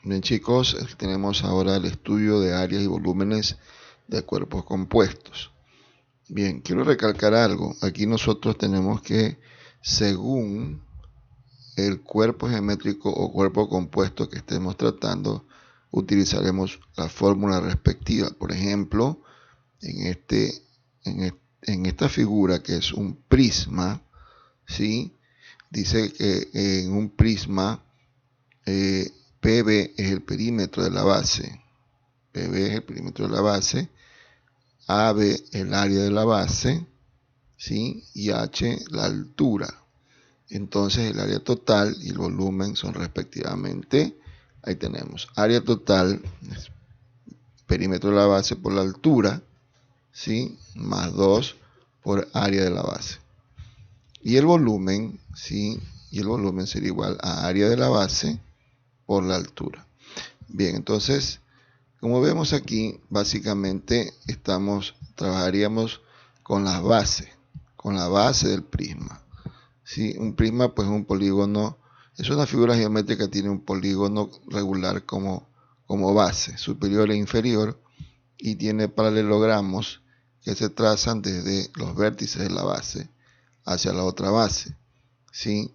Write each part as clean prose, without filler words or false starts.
Bien chicos, tenemos ahora el estudio de áreas y volúmenes de cuerpos compuestos. Bien, quiero recalcar algo. Aquí nosotros tenemos que, según el cuerpo geométrico o cuerpo compuesto que estemos tratando, utilizaremos la fórmula respectiva. Por ejemplo, en esta figura que es un prisma, ¿sí? Dice que en un prisma PB es el perímetro de la base. PB es el perímetro de la base. AB el área de la base. ¿Sí? Y H la altura. Entonces el área total y el volumen son respectivamente. Ahí tenemos área total, perímetro de la base por la altura, ¿sí? Más 2 por área de la base. Y el volumen, ¿sí? Y el volumen sería igual a área de la base por la altura. Bien, entonces, como vemos aquí, básicamente trabajaríamos con la base del prisma. ¿Sí? Un prisma, pues un polígono, es una figura geométrica, tiene un polígono regular como base, superior e inferior, y tiene paralelogramos que se trazan desde los vértices de la base hacia la otra base. ¿Sí?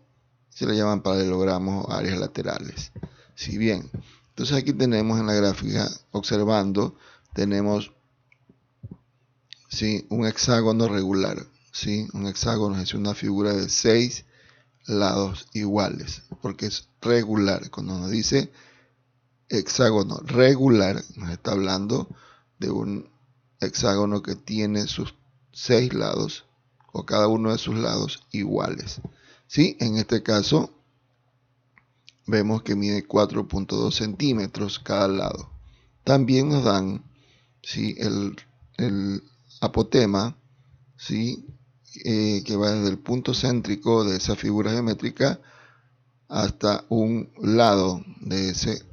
Se le llaman paralelogramos o áreas laterales. Si bien, entonces aquí tenemos en la gráfica, observando, tenemos, ¿sí?, un hexágono regular. ¿Sí? Un hexágono es una figura de 6 lados iguales, porque es regular. Cuando nos dice hexágono regular, nos está hablando de un hexágono que tiene sus 6 lados, o cada uno de sus lados iguales. ¿Sí? En este caso, vemos que mide 4.2 centímetros cada lado. También nos dan, ¿sí?, el apotema, ¿sí?, que va desde el punto céntrico de esa figura geométrica hasta un lado de ese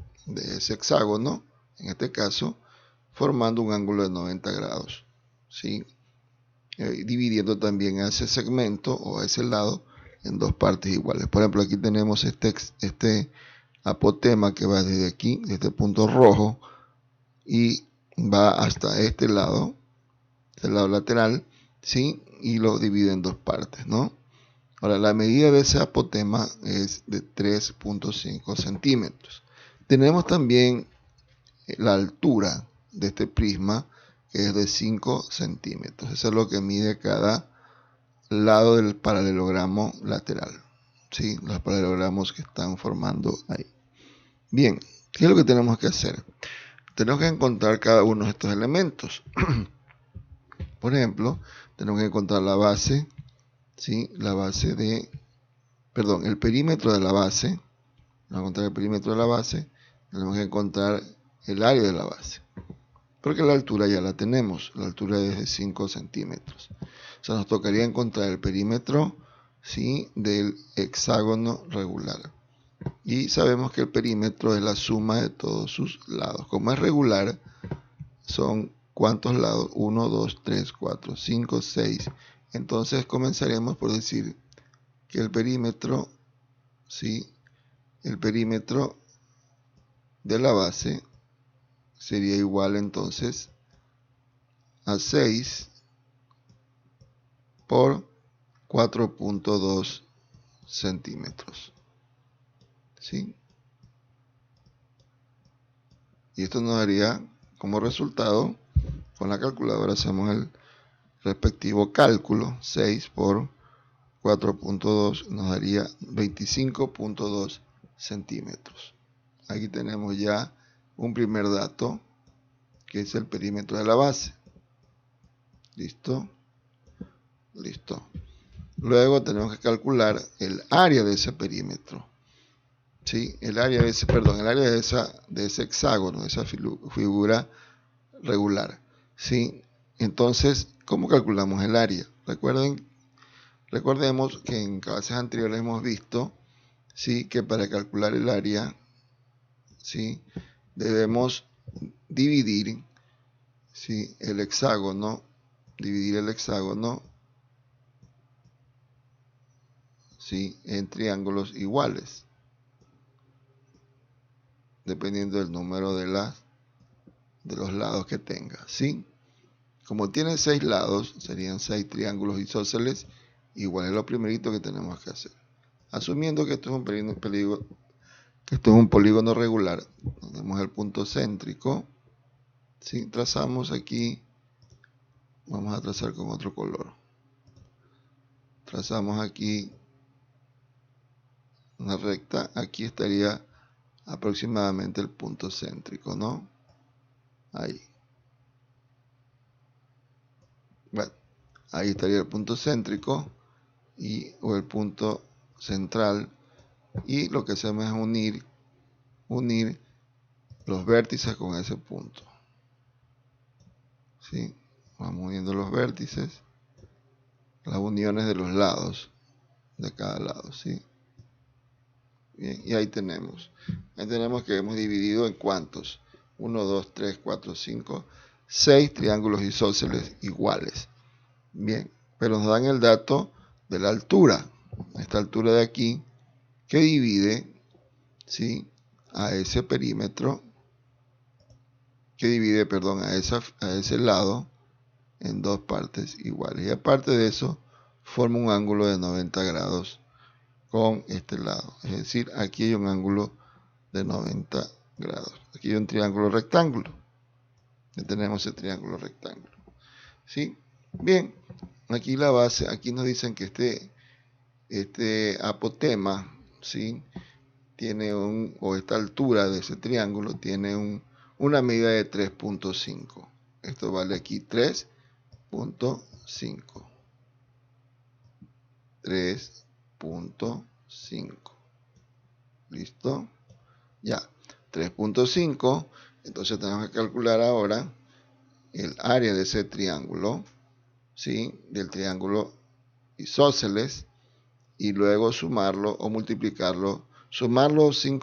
hexágono, en este caso, formando un ángulo de 90 grados, ¿sí? Dividiendo también a ese segmento o a ese lado en dos partes iguales. Por ejemplo, aquí tenemos este apotema que va desde aquí, de este punto rojo, y va hasta este lado, el lado lateral, ¿sí? Y lo divide en dos partes, ¿no? Ahora, la medida de ese apotema es de 3.5 centímetros. Tenemos también la altura de este prisma, que es de 5 centímetros. Eso es lo que mide cada lado del paralelogramo lateral. ¿Sí? Los paralelogramos que están formando ahí. Bien, ¿qué es lo que tenemos que hacer? Tenemos que encontrar cada uno de estos elementos. Por ejemplo, tenemos que encontrar la base, ¿sí? El perímetro de la base. Vamos a encontrar el perímetro de la base. Tenemos que encontrar el área de la base. Porque la altura ya la tenemos. La altura es de 5 centímetros. O sea, nos tocaría encontrar el perímetro, ¿sí?, del hexágono regular. Y sabemos que el perímetro es la suma de todos sus lados. Como es regular, son ¿cuántos lados? 1, 2, 3, 4, 5, 6. Entonces comenzaremos por decir que el perímetro, ¿sí?, el perímetro de la base sería igual entonces a 6 por 4.2 centímetros. ¿Sí? Y esto nos daría como resultado, con la calculadora hacemos el respectivo cálculo, 6 por 4.2 nos daría 25.2 centímetros. Aquí tenemos ya un primer dato, que es el perímetro de la base. ¿Listo? Listo. Luego tenemos que calcular el área de ese perímetro. ¿Sí? El área de ese hexágono, de esa figura regular. ¿Sí? Entonces, ¿cómo calculamos el área? Recordemos que en clases anteriores hemos visto, ¿sí?, que para calcular el área, ¿sí?, debemos dividir, ¿sí?, el hexágono, ¿sí?, en triángulos iguales. dependiendo del número de los lados que tenga, ¿sí? Como tiene 6 lados, serían 6 triángulos isósceles iguales. Es lo primerito que tenemos que hacer. Asumiendo que esto es un polígono regular, tenemos el punto céntrico, ¿sí? Trazamos aquí, vamos a trazar con otro color. Trazamos aquí una recta, aquí estaría aproximadamente el punto céntrico, ¿no? Ahí. Bueno, ahí estaría el punto céntrico o el punto central, y lo que hacemos es unir los vértices con ese punto, ¿sí? Vamos uniendo los vértices, las uniones de los lados de cada lado, ¿sí? Bien, y ahí tenemos que hemos dividido en cuántos, 1, 2, 3, 4, 5, 6 triángulos isósceles iguales. Bien, pero nos dan el dato de la altura, esta altura de aquí, que divide, ¿sí?, a ese perímetro, a ese lado en dos partes iguales. Y aparte de eso, forma un ángulo de 90 grados con este lado. Es decir, aquí hay un ángulo de 90 grados. Aquí hay un triángulo rectángulo. Ya tenemos el triángulo rectángulo, ¿sí? Bien, aquí la base, aquí nos dicen que este apotema, ¿sí?, tiene esta altura de ese triángulo tiene una medida de 3.5. Esto vale aquí 3.5. 3.5. ¿Listo? Ya. 3.5. Entonces tenemos que calcular ahora el área de ese triángulo, ¿sí?, del triángulo isósceles, y luego sumarlo o multiplicarlo, sumarlo 6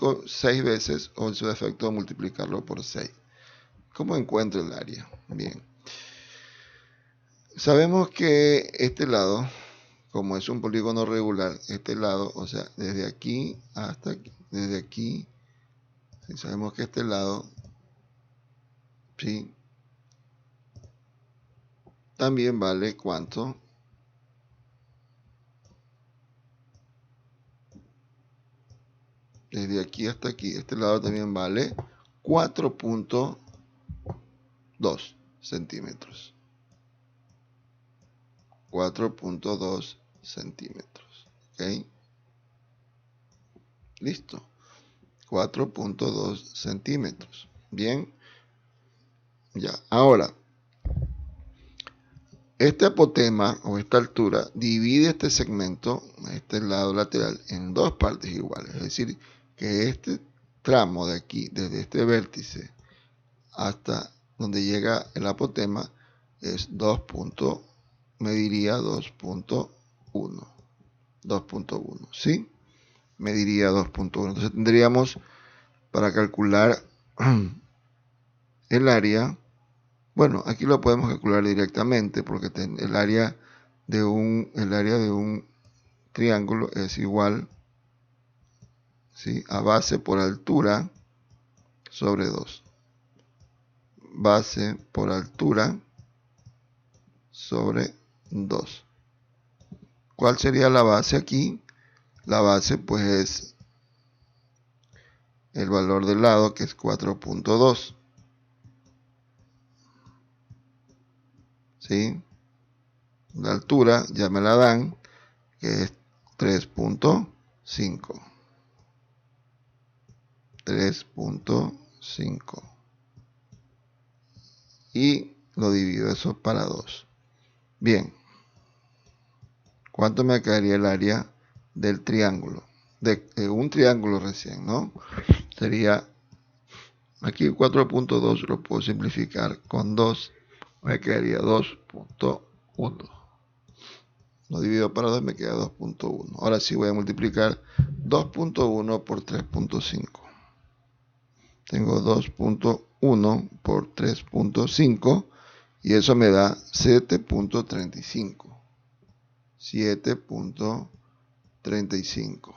veces, o en su defecto multiplicarlo por 6. ¿Cómo encuentro el área? Bien. Sabemos que este lado, como es un polígono regular, este lado, o sea, desde aquí hasta aquí, desde aquí, ¿sí?, sabemos que este lado, ¿sí?, también vale ¿cuánto? Desde aquí hasta aquí, este lado también vale 4.2 centímetros. 4.2 centímetros. ¿Ok? Listo. 4.2 centímetros. Bien. Ya. Ahora, este apotema o esta altura divide este segmento, este lado lateral, en dos partes iguales. Es decir, que este tramo de aquí, desde este vértice hasta donde llega el apotema, es 2. Mediría 2.1. 2.1, ¿sí? Mediría 2.1. Entonces tendríamos, para calcular el área, bueno, aquí lo podemos calcular directamente, porque el área de un triángulo es igual, ¿sí?, a base por altura sobre 2. Base por altura sobre 2. ¿Cuál sería la base aquí? La base pues es el valor del lado, que es 4.2. ¿Sí? La altura ya me la dan, que es 3.5. 3.5. Y lo divido eso para 2. Bien. ¿Cuánto me quedaría el área del triángulo? De un triángulo recién, ¿no? Sería, aquí 4.2 lo puedo simplificar con 2. Me quedaría 2.1. Lo divido para 2, me queda 2.1. Ahora sí voy a multiplicar 2.1 por 3.5. Tengo 2.1 por 3.5 y eso me da 7.35. 7.35.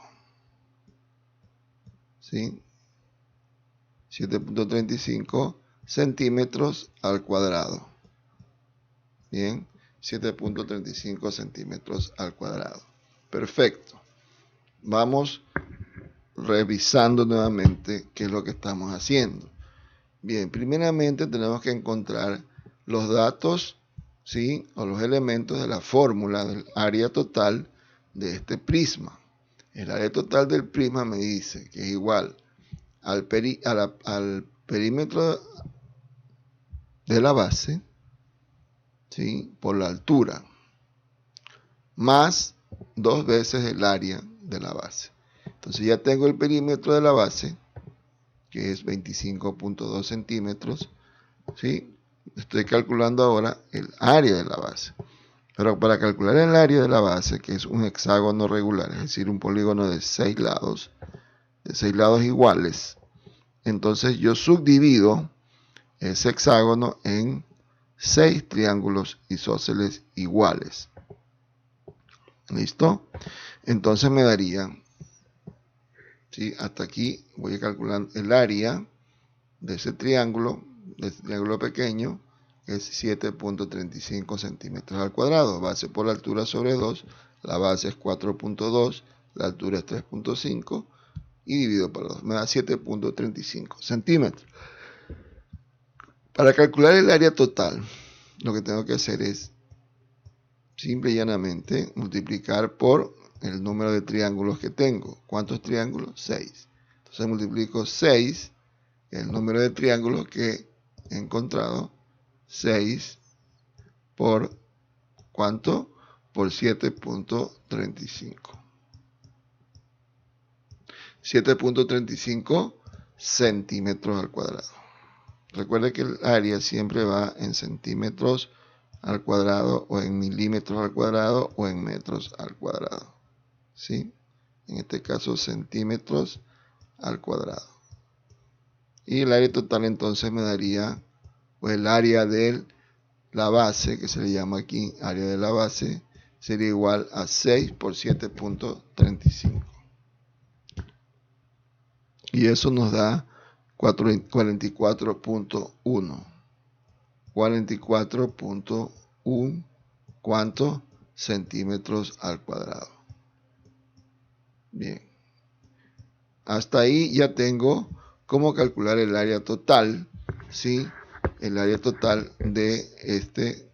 ¿Sí? 7.35 centímetros al cuadrado. Bien, 7.35 centímetros al cuadrado. Perfecto. Vamos revisando nuevamente qué es lo que estamos haciendo. Bien, primeramente tenemos que encontrar los datos, ¿sí?, o los elementos de la fórmula del área total de este prisma. El área total del prisma me dice que es igual al perímetro de la base, ¿sí?, por la altura, más 2 veces el área de la base. Entonces ya tengo el perímetro de la base, que es 25.2 centímetros, ¿sí? Estoy calculando ahora el área de la base. Pero para calcular el área de la base, que es un hexágono regular, es decir, un polígono de 6 lados iguales, entonces yo subdivido ese hexágono en 6 triángulos isósceles iguales. ¿Listo? Entonces me daría, ¿sí?, hasta aquí voy a calcular el área de ese triángulo pequeño, es 7.35 centímetros al cuadrado. Base por altura sobre 2, la base es 4.2, la altura es 3.5 y dividido por 2, me da 7.35 centímetros. Para calcular el área total, lo que tengo que hacer es simple y llanamente multiplicar por el número de triángulos que tengo. ¿Cuántos triángulos? 6. Entonces multiplico 6, el número de triángulos que he encontrado, 6 por ¿cuánto? Por 7.35. 7.35 centímetros al cuadrado. Recuerde que el área siempre va en centímetros al cuadrado o en milímetros al cuadrado o en metros al cuadrado. ¿Sí? En este caso centímetros al cuadrado. Y el área total entonces me daría, pues, el área de la base, que se le llama aquí área de la base, sería igual a 6 por 7.35. Y eso nos da 44.1. 44.1, ¿cuánto? Centímetros al cuadrado. Bien. Hasta ahí ya tengo cómo calcular el área total, ¿sí? El área total de este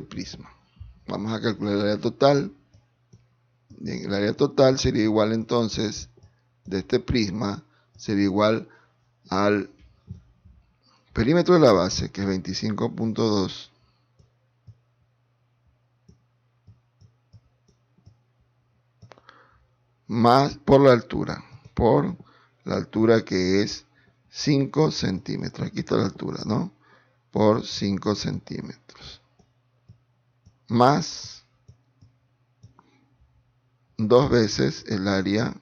prisma. Vamos a calcular el área total. Bien, el área total sería igual entonces de este prisma, sería igual al perímetro de la base, que es 25.2, más por la altura que es 5 centímetros. Aquí está la altura, ¿no? Por 5 centímetros. Más 2 veces el área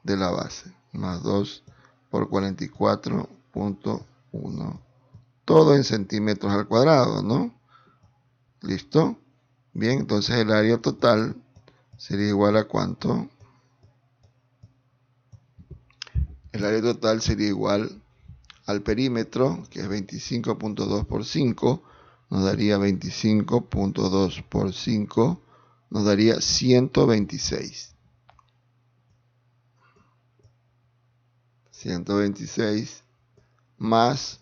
de la base. Más 2 por 44.1. Todo en centímetros al cuadrado, ¿no? ¿Listo? Bien, entonces el área total sería igual a ¿cuánto? El área total sería igual al perímetro, que es 25.2 por 5, nos daría 25.2 por 5, nos daría 126. 126 más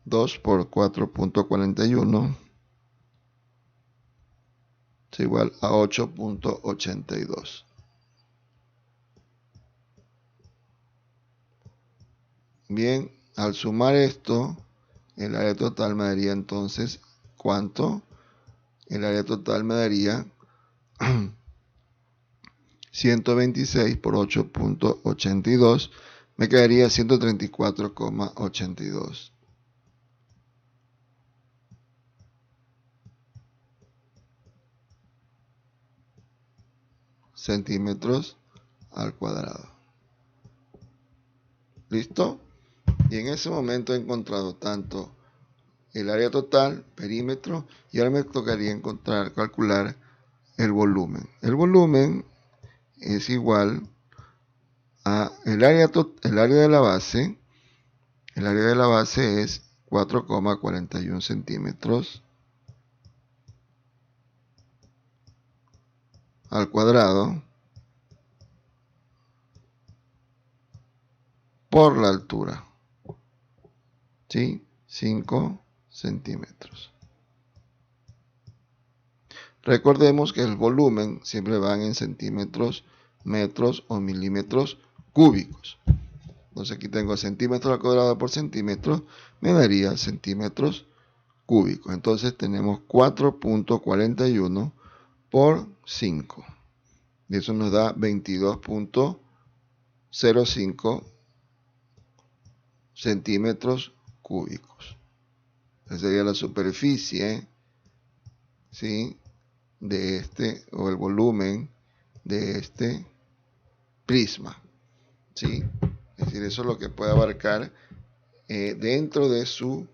2 por 4.41 es igual a 8.82. Bien, al sumar esto, el área total me daría entonces, ¿cuánto? El área total me daría 126 por 8.82, me quedaría 134,82 centímetros al cuadrado. ¿Listo? Y en ese momento he encontrado tanto el área total, perímetro, y ahora me tocaría calcular el volumen. El volumen es igual el área de la base. El área de la base es 4,41 centímetros al cuadrado por la altura, ¿sí? 5 centímetros. Recordemos que el volumen siempre van en centímetros, metros o milímetros cúbicos. Entonces aquí tengo centímetros al cuadrado por centímetro, me daría centímetros cúbicos. Entonces tenemos 4.41 por 5. Y eso nos da 22.05 centímetros cúbicos. Esa sería la superficie, ¿sí?, de este, o el volumen de este prisma, ¿sí? Es decir, eso es lo que puede abarcar dentro de su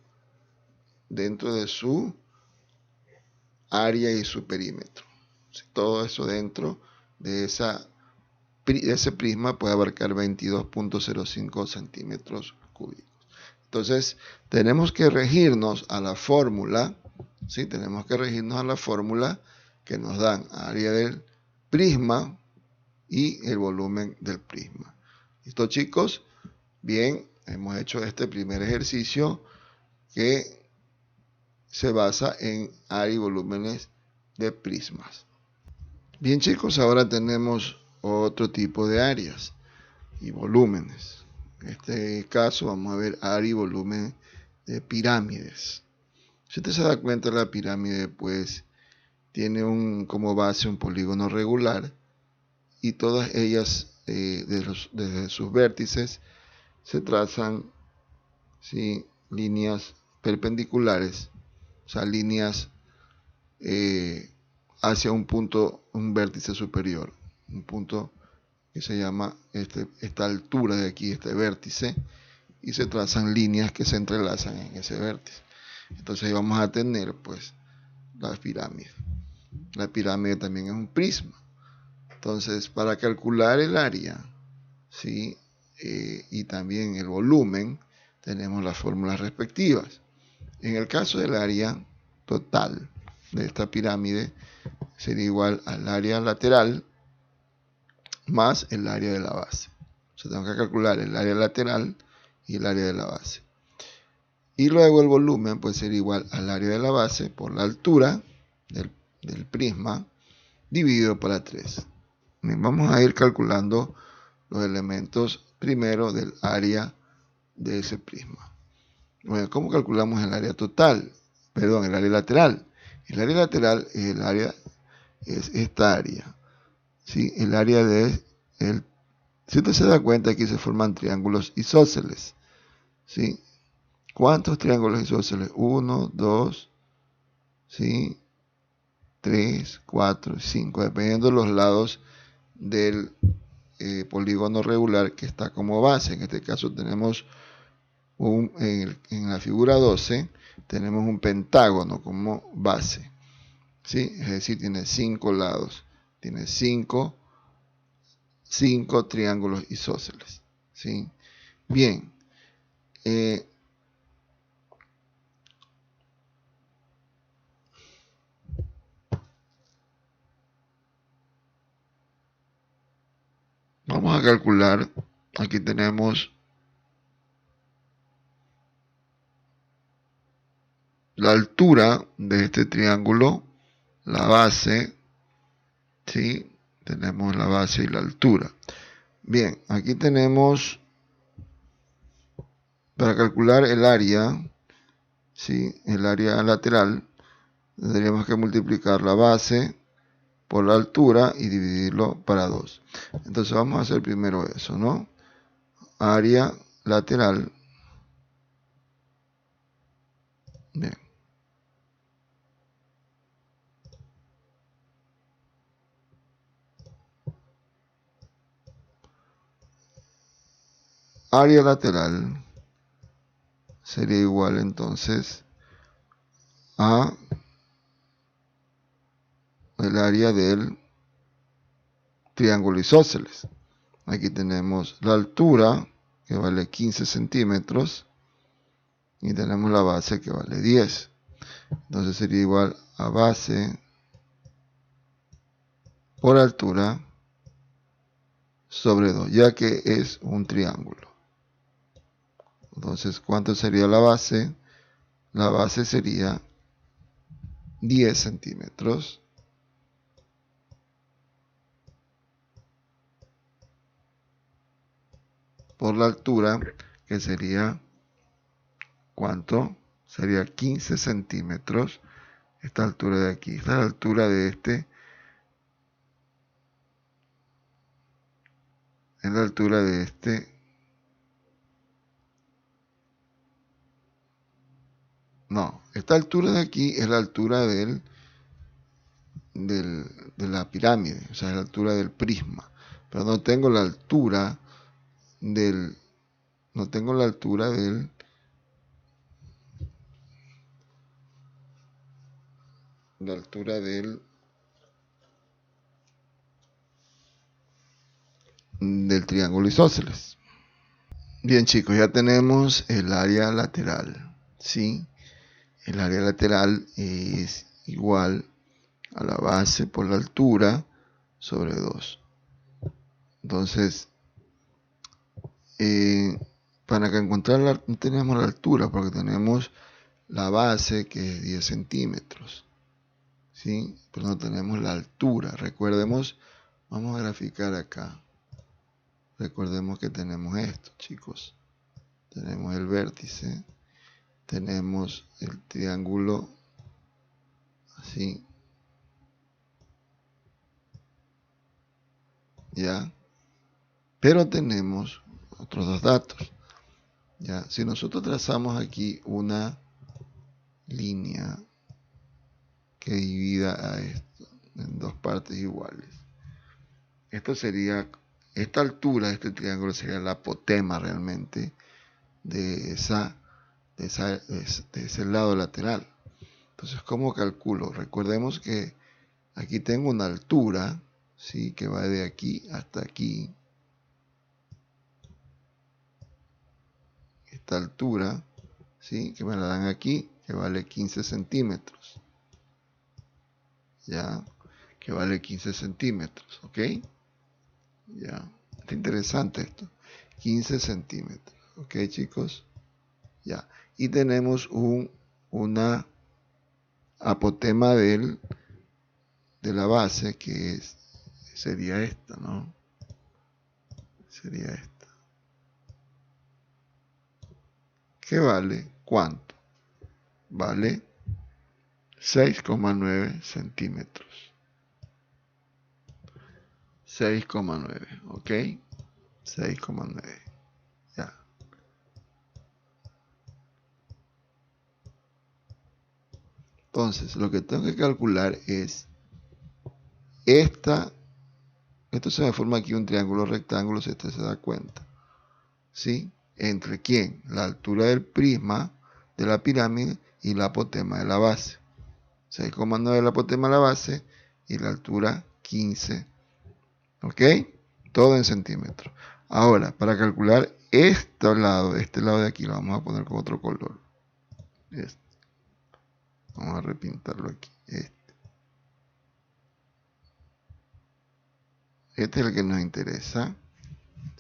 área y su perímetro. ¿Sí? Todo eso dentro de ese prisma puede abarcar 22.05 centímetros cúbicos. Entonces, tenemos que regirnos a la fórmula, ¿sí? Tenemos que regirnos a la fórmula que nos dan área del prisma y el volumen del prisma. ¿Listo, chicos? Bien, hemos hecho este primer ejercicio que se basa en área y volúmenes de prismas. Bien, chicos, ahora tenemos otro tipo de áreas y volúmenes. En este caso vamos a ver área y volumen de pirámides. Si usted se da cuenta, la pirámide pues tiene como base un polígono regular y todas ellas desde sus vértices se trazan, ¿sí?, líneas perpendiculares, o sea, líneas hacia un punto, un vértice superior, un punto que se llama esta altura de aquí, este vértice, y se trazan líneas que se entrelazan en ese vértice. Entonces ahí vamos a tener pues la pirámide. La pirámide también es un prisma. Entonces, para calcular el área, ¿sí?, y también el volumen, tenemos las fórmulas respectivas. En el caso del área total de esta pirámide, sería igual al área lateral más el área de la base. O sea, tengo que calcular el área lateral y el área de la base. Y luego el volumen puede ser igual al área de la base por la altura del prisma dividido por la 3. Vamos a ir calculando los elementos primero del área de ese prisma. Bueno, ¿cómo calculamos el área total? Perdón, el área lateral. El área lateral es esta área. ¿Sí? El área si usted se da cuenta, aquí se forman triángulos isósceles. ¿Sí? ¿Cuántos triángulos isósceles? 1, 2, ¿sí?, 3, 4, 5, dependiendo de los lados del polígono regular que está como base. En este caso tenemos en la figura 12 tenemos un pentágono como base, ¿sí? Es decir, tiene 5 lados, tiene 5 triángulos isósceles, ¿sí? Bien, vamos a calcular. Aquí tenemos la altura de este triángulo, la base, ¿sí? Tenemos la base y la altura. Bien, aquí tenemos, para calcular el área, ¿sí?, el área lateral, tendríamos que multiplicar la base por la altura y dividirlo para 2. Entonces vamos a hacer primero eso, ¿no? Área lateral. Bien. Área lateral sería igual entonces a el área del triángulo isósceles. Aquí tenemos la altura, que vale 15 centímetros. Y tenemos la base, que vale 10. Entonces sería igual a base por altura sobre 2, ya que es un triángulo. Entonces, ¿cuánto sería la base? La base sería 10 centímetros por la altura, que sería, ¿cuánto? Sería 15 centímetros. Esta altura de aquí, esta es la altura de este, es la altura de este. No, esta altura de aquí es la altura de la pirámide, o sea, es la altura del prisma. Pero no tengo la altura del, no tengo la altura la altura del triángulo isósceles. Bien, chicos, ya tenemos el área lateral, ¿sí? El área lateral es igual a la base por la altura sobre 2. Entonces, para que encontrar no tenemos la altura, porque tenemos la base, que es 10 centímetros, ¿sí? Pero no tenemos la altura. Recordemos, vamos a graficar acá. Recordemos que tenemos esto, chicos. Tenemos el vértice, tenemos el triángulo así, ¿ya? Pero tenemos otros dos datos, ¿ya? Si nosotros trazamos aquí una línea que divida a esto en dos partes iguales, esto sería, esta altura de este triángulo sería la apotema realmente de ese lado lateral. Entonces, ¿cómo calculo? Recordemos que aquí tengo una altura, ¿sí? Que va de aquí hasta aquí. Esta altura, ¿sí? Que me la dan aquí, que vale 15 centímetros. ¿Ya? Que vale 15 centímetros, ¿ok? Ya. Está interesante esto. 15 centímetros, ¿ok, chicos? Ya. Y tenemos una apotema de la base, que sería esta, ¿no? Sería esta. ¿Qué vale? ¿Cuánto? Vale 6,9 centímetros. 6,9, ¿ok? 6,9. Ya. Entonces, lo que tengo que calcular es esta. Esto se me forma aquí un triángulo rectángulo, si usted se da cuenta. ¿Sí? ¿Entre quién? La altura del prisma de la pirámide y la apotema de la base. 6,9 la apotema de la base y la altura 15. ¿Ok? Todo en centímetros. Ahora, para calcular este lado de aquí, lo vamos a poner con otro color. Este. Vamos a repintarlo aquí. Este es el que nos interesa.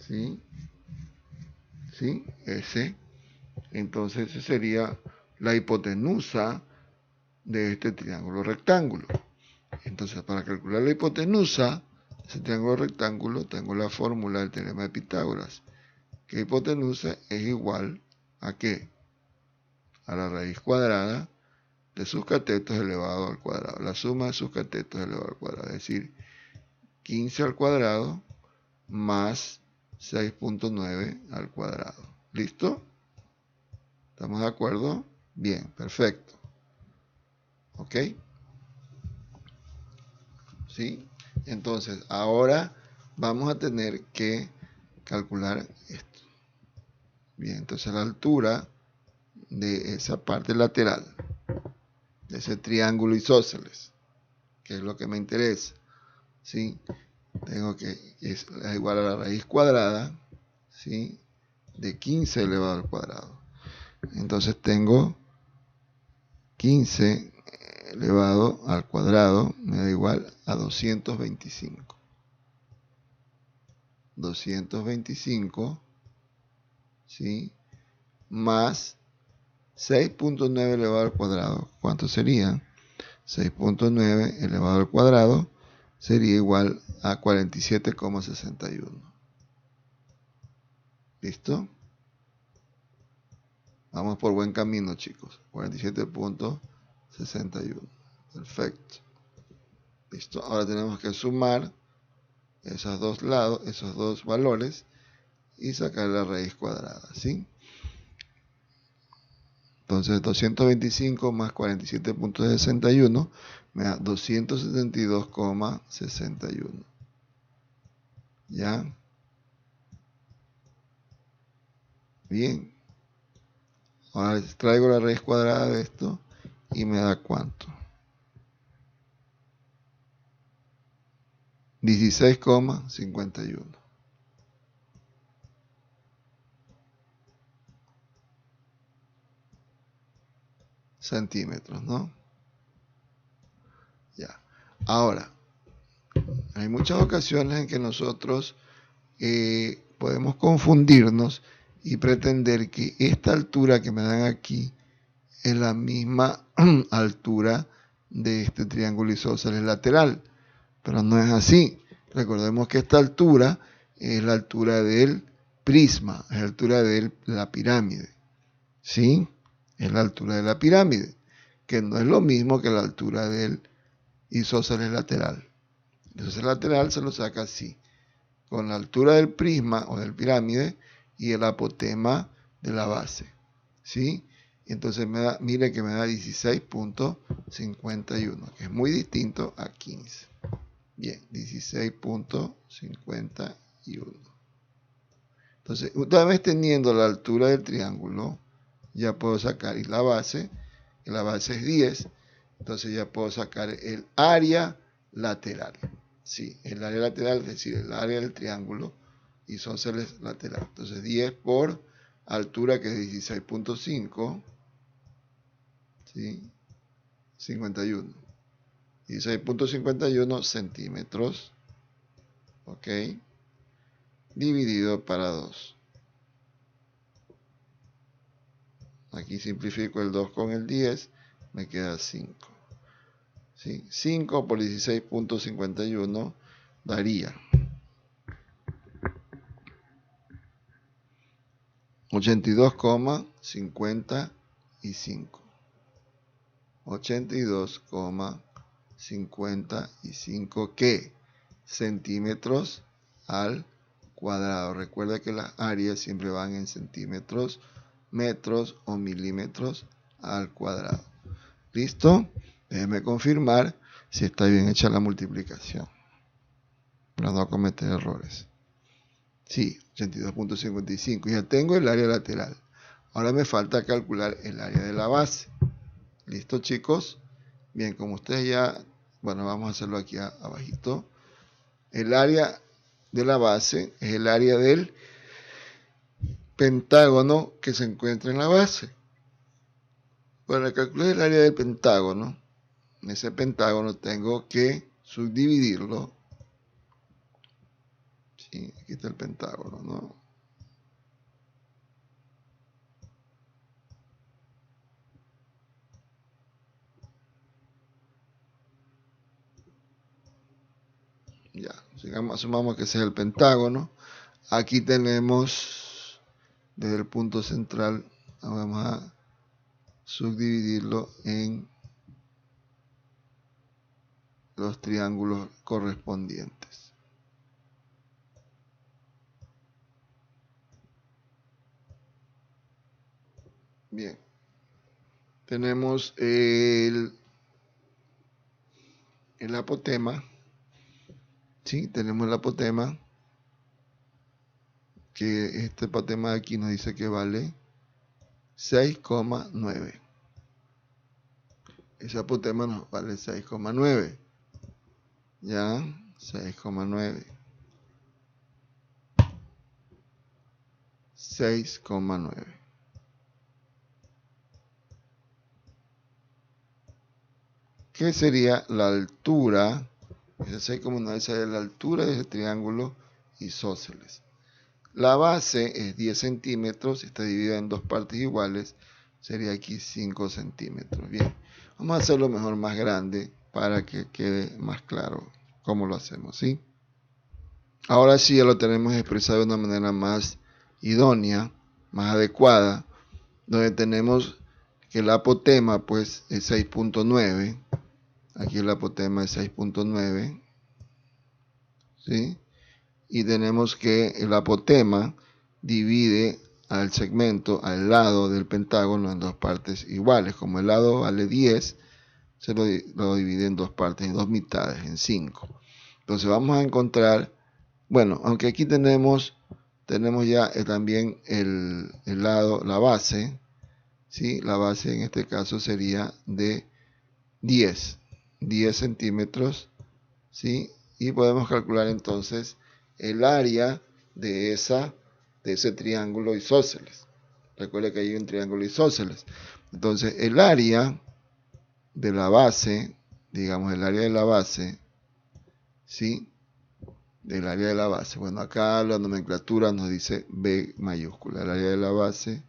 ¿Sí? ¿Sí? Ese. Entonces, esa sería la hipotenusa de este triángulo rectángulo. Entonces, para calcular la hipotenusa de ese triángulo rectángulo, tengo la fórmula del teorema de Pitágoras, que hipotenusa es igual a ¿qué? A la raíz cuadrada de sus catetos elevado al cuadrado. La suma de sus catetos elevado al cuadrado. Es decir, 15 al cuadrado más 6,9 al cuadrado. ¿Listo? ¿Estamos de acuerdo? Bien, perfecto. ¿Ok? ¿Sí? Entonces, ahora vamos a tener que calcular esto. Bien, entonces la altura de esa parte lateral, de ese triángulo isósceles, que es lo que me interesa, ¿sí? tengo que es igual a la raíz cuadrada, ¿sí?, de 15 elevado al cuadrado. Entonces tengo 15 elevado al cuadrado me da igual a 225. 225, ¿sí?, más 6.9 elevado al cuadrado. ¿Cuánto sería? 6.9 elevado al cuadrado sería igual a 47,61. ¿Listo? Vamos por buen camino, chicos. 47.61. Perfecto. Listo. Ahora tenemos que sumar esos dos lados, esos dos valores, y sacar la raíz cuadrada, ¿sí? Entonces 225 más 47.61 me da 272,61. ¿Ya? Bien. Ahora traigo la raíz cuadrada de esto y me da ¿cuánto? 16,51 centímetros, ¿no? Ya. Ahora, hay muchas ocasiones en que nosotros podemos confundirnos y pretender que esta altura que me dan aquí es la misma altura de este triángulo isósceles lateral, pero no es así. Recordemos que esta altura es la altura del prisma, es la altura de la pirámide, ¿sí? Es la altura de la pirámide, que no es lo mismo que la altura del isósceles lateral. El isósceles lateral se lo saca así, con la altura del prisma o del pirámide y el apotema de la base, ¿sí? Entonces mire que me da 16.51, que es muy distinto a 15. Bien, 16.51. Entonces, una vez teniendo la altura del triángulo, ya puedo sacar, y la base es 10, entonces ya puedo sacar el área lateral. Sí, el área lateral, es decir, el área del triángulo isósceles lateral. Entonces 10 por altura, que es 16.5, ¿sí? 51. 16.51 centímetros, ¿ok? Dividido para 2. Aquí simplifico el 2 con el 10, me queda 5. ¿Sí? 5 por 16.51 daría 82,55. 82,55 ¿qué? Centímetros al cuadrado. Recuerda que las áreas siempre van en centímetros, metros o milímetros al cuadrado. ¿Listo? Déjeme confirmar si está bien hecha la multiplicación, para no cometer errores. Sí, 82.55. Ya tengo el área lateral. Ahora me falta calcular el área de la base. ¿Listo, chicos? Bien, como ustedes ya... Bueno, vamos a hacerlo aquí abajito. El área de la base es el área del pentágono que se encuentra en la base. Para calcular el área del pentágono, en ese pentágono tengo que subdividirlo. Sí, aquí está el pentágono, ¿no? Ya, asumamos que ese es el pentágono. Aquí tenemos, desde el punto central, vamos a subdividirlo en los triángulos correspondientes. Bien, tenemos el apotema, ¿sí? Tenemos el apotema, que este apotema de aquí nos dice que vale 6,9. Ese apotema nos vale 6,9. ¿Ya? 6,9. 6,9. ¿Qué sería la altura? Ese 6,9 sería la altura de ese triángulo isósceles. La base es 10 centímetros, está dividida en dos partes iguales, sería aquí 5 centímetros. Bien, vamos a hacerlo mejor más grande para que quede más claro cómo lo hacemos, ¿sí? Ahora sí ya lo tenemos expresado de una manera más idónea, más adecuada, donde tenemos que el apotema pues es 6,9. Aquí el apotema es 6,9, ¿sí? Y tenemos que el apotema divide al segmento, al lado del pentágono en dos partes iguales. Como el lado vale 10, se lo divide en dos partes, en dos mitades, en 5. Entonces vamos a encontrar, bueno, aunque aquí tenemos ya también el lado, la base, ¿sí? La base en este caso sería de 10 centímetros, ¿sí? Y podemos calcular entonces el área de ese triángulo isósceles. Recuerde que hay un triángulo isósceles. Entonces el área de la base, digamos el área de la base, ¿sí? Del área de la base. Bueno, acá la nomenclatura nos dice B mayúscula. El área de la base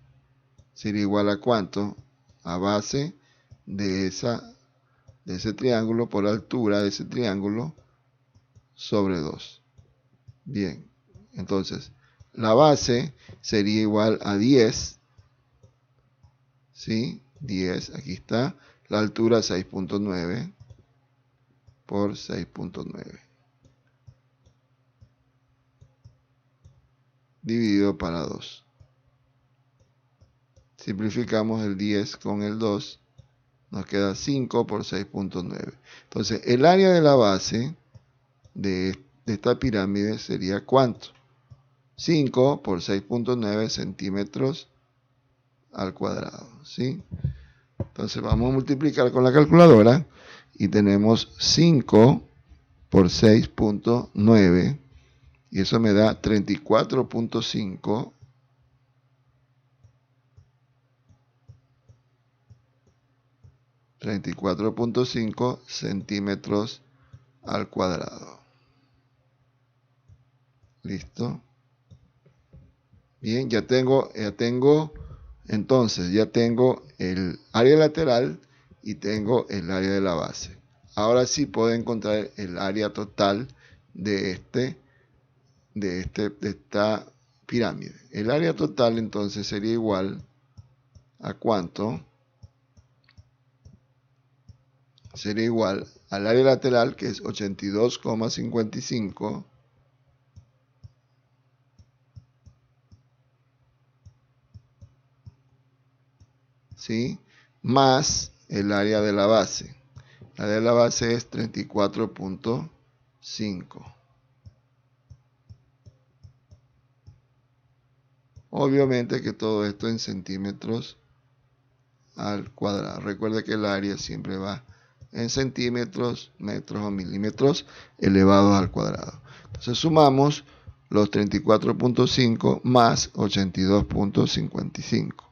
sería igual a ¿cuánto? A base de ese triángulo por altura de ese triángulo sobre 2. Bien, entonces la base sería igual a 10, ¿sí? 10, aquí está, la altura 6,9 por 6,9 dividido para 2. Simplificamos el 10 con el 2, nos queda 5 por 6,9. Entonces el área de la base de esta pirámide sería ¿cuánto? 5 por 6,9 centímetros al cuadrado, ¿sí? Entonces vamos a multiplicar con la calculadora y tenemos 5 por 6,9 y eso me da 34,5 centímetros al cuadrado. ¿Listo? Bien, ya tengo entonces ya tengo el área lateral y tengo el área de la base. Ahora sí puedo encontrar el área total de esta pirámide. El área total entonces sería igual a ¿cuánto? Sería igual al área lateral, que es 82,55, ¿sí? Más el área de la base. El área de la base es 34,5. Obviamente que todo esto en centímetros al cuadrado. Recuerde que el área siempre va en centímetros, metros o milímetros elevados al cuadrado. Entonces sumamos los 34,5 más 82,55.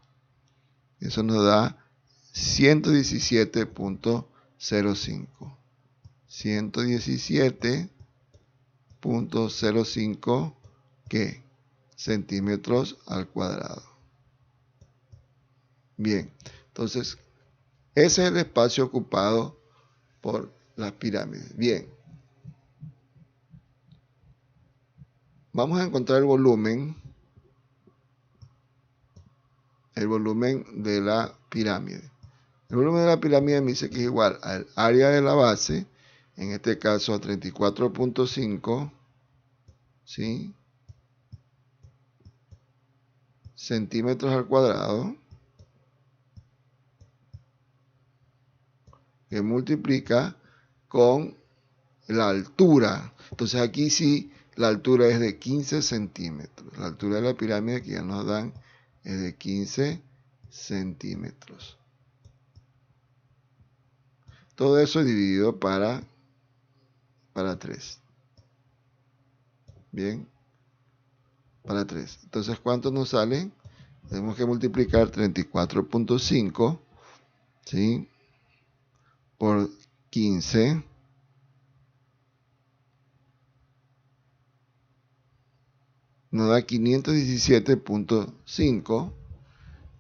Eso nos da 117,05. 117,05 ¿qué? Centímetros al cuadrado. Bien, entonces ese es el espacio ocupado por las pirámides. Bien, vamos a encontrar el volumen de la pirámide. El volumen de la pirámide me dice que es igual al área de la base, en este caso a 34,5, ¿sí? Centímetros al cuadrado, que multiplica con la altura. Entonces aquí sí la altura es de 15 centímetros. La altura de la pirámide que ya nos dan es de 15 centímetros. Todo eso dividido para 3. Bien, para 3. Entonces, ¿cuánto nos sale? Tenemos que multiplicar 34.5, ¿sí?, por 15. Nos da 517.5.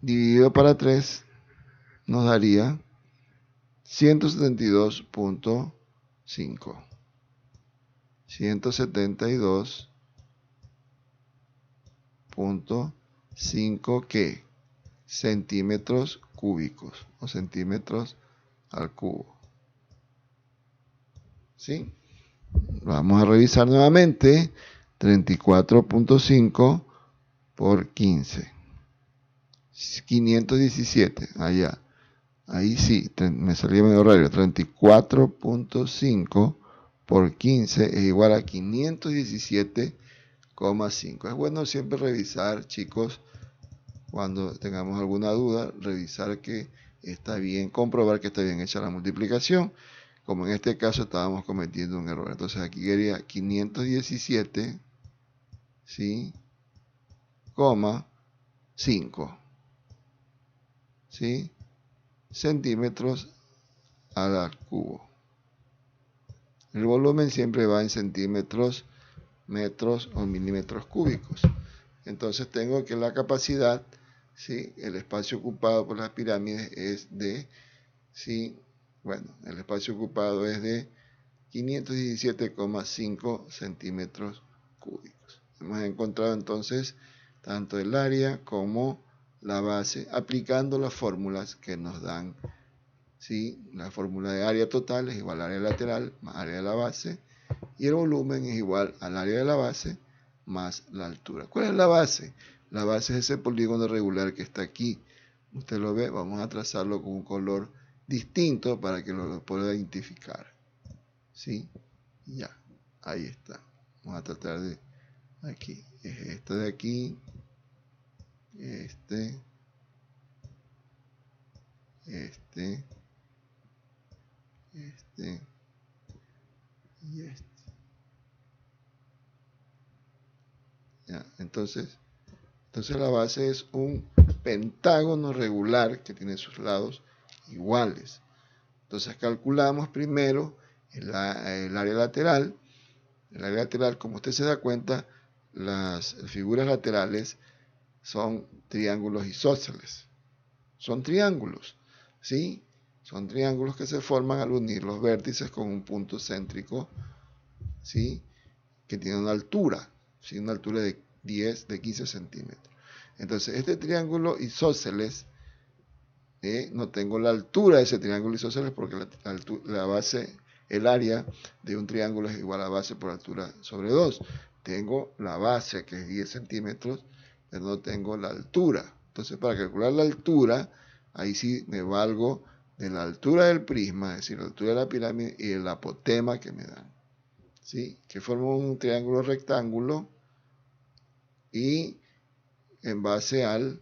Dividido para 3 nos daría 172.5. 172.5 ¿qué? Centímetros cúbicos o centímetros al cubo. ¿Sí? Vamos a revisar nuevamente. 34.5 por 15. 517. Allá. Ahí sí, me salió medio raro. 34.5 por 15 es igual a 517,5. Es bueno siempre revisar, chicos, cuando tengamos alguna duda, revisar que está bien, comprobar que está bien hecha la multiplicación. Como en este caso estábamos cometiendo un error. Entonces aquí quería 517, ¿sí?, coma 5, ¿sí?, centímetros al cubo. El volumen siempre va en centímetros, metros o milímetros cúbicos. Entonces tengo que la capacidad, ¿sí?, el espacio ocupado por las pirámides es de, ¿sí?, bueno, el espacio ocupado es de 517,5 centímetros cúbicos. Hemos encontrado entonces tanto el área como la base aplicando las fórmulas que nos dan, ¿sí? La fórmula de área total es igual al área lateral más área de la base, y el volumen es igual al área de la base más la altura. ¿Cuál es la base? La base es ese polígono regular que está aquí. Usted lo ve, vamos a trazarlo con un color distinto para que lo pueda identificar. ¿Sí? Ya, ahí está. Vamos a tratar de aquí. Es este de aquí, este, y este. Ya, entonces la base es un pentágono regular que tiene sus lados iguales. Entonces calculamos primero el área lateral. El área lateral, como usted se da cuenta, las figuras laterales son triángulos isósceles. Son triángulos, ¿sí? Son triángulos que se forman al unir los vértices con un punto céntrico, ¿sí?, que tiene una altura, ¿sí?, una altura de 15 centímetros. Entonces, este triángulo isósceles, no tengo la altura de ese triángulo isósceles porque la base, el área de un triángulo es igual a base por altura sobre 2. Tengo la base, que es 10 centímetros, pero no tengo la altura. Entonces, para calcular la altura, ahí sí me valgo de la altura del prisma, es decir, la altura de la pirámide y el apotema que me dan, ¿sí?, que forman un triángulo rectángulo, y en base a la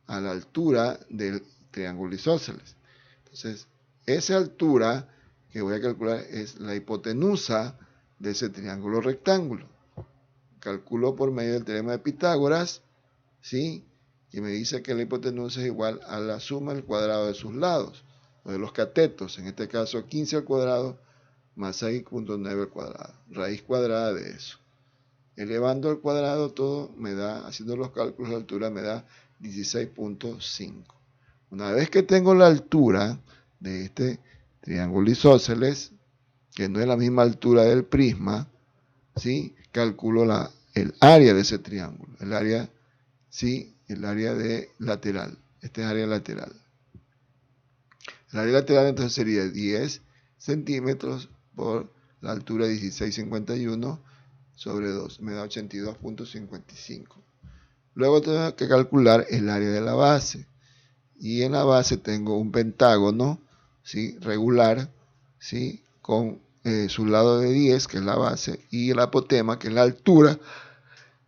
altura del triángulo isósceles. Entonces, esa altura que voy a calcular es la hipotenusa de ese triángulo rectángulo. Calculo por medio del teorema de Pitágoras, ¿sí?, que me dice que la hipotenusa es igual a la suma al cuadrado de sus lados, o de los catetos, en este caso 15 al cuadrado más 6.9 al cuadrado, raíz cuadrada de eso. Elevando al cuadrado todo me da, haciendo los cálculos de altura, me da 16.5. Una vez que tengo la altura de este triángulo isósceles, que no es la misma altura del prisma, ¿sí?, calculo el área de ese triángulo, el área, ¿sí?, el área de lateral. Este es área lateral. El área lateral entonces sería 10 centímetros por la altura 16.51 sobre 2, me da 82.55. Luego tengo que calcular el área de la base, y en la base tengo un pentágono, ¿sí?, regular, ¿sí?, con su lado de 10, que es la base, y el apotema, que es la altura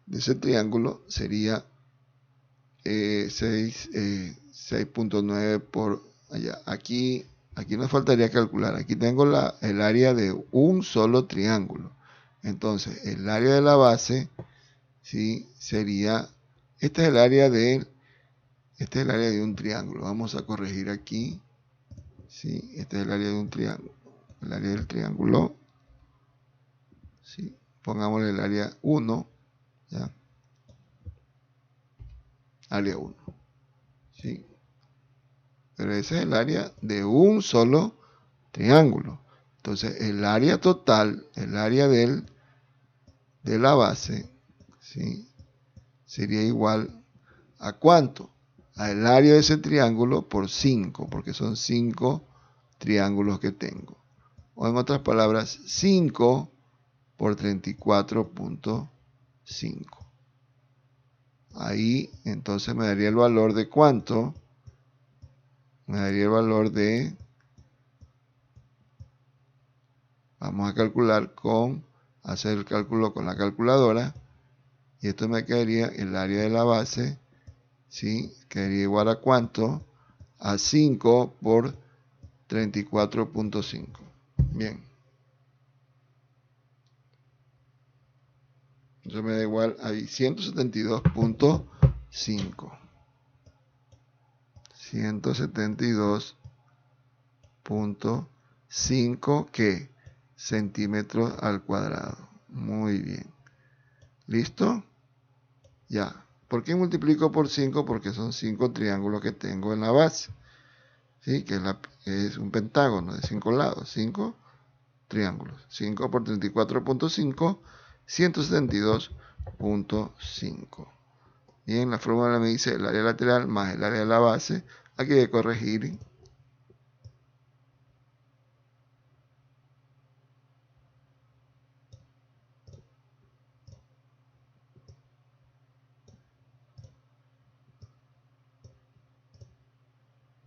de ese triángulo, sería 6.9 por allá. Aquí nos faltaría calcular. Aquí tengo el área de un solo triángulo. Entonces, el área de la base, ¿sí? Sería, este es el área de un triángulo. Vamos a corregir aquí, ¿sí? Este es el área de un triángulo. El área del triángulo, ¿sí? Pongámosle el área 1, ¿ya? Área 1, ¿sí? Pero ese es el área de un solo triángulo. Entonces, el área total, el área de la base, ¿sí? Sería igual a ¿cuánto? Al área de ese triángulo por 5, porque son 5 triángulos que tengo. O en otras palabras, 5 por 34.5. Ahí entonces me daría el valor de ¿cuánto? Me daría el valor de, vamos a calcular hacer el cálculo con la calculadora, y esto me quedaría el área de la base, ¿sí? Quedaría igual a ¿cuánto? A 5 por 34.5. Bien. Entonces me da igual ahí 172.5. 172.5 ¿qué? Centímetros al cuadrado. Muy bien. ¿Listo? Ya. ¿Por qué multiplico por 5? Porque son 5 triángulos que tengo en la base. ¿Sí? Que es un pentágono de 5 lados. 5 triángulos. 5 por 34.5, 172.5. Bien, la fórmula me dice el área lateral más el área de la base. Aquí hay que corregir.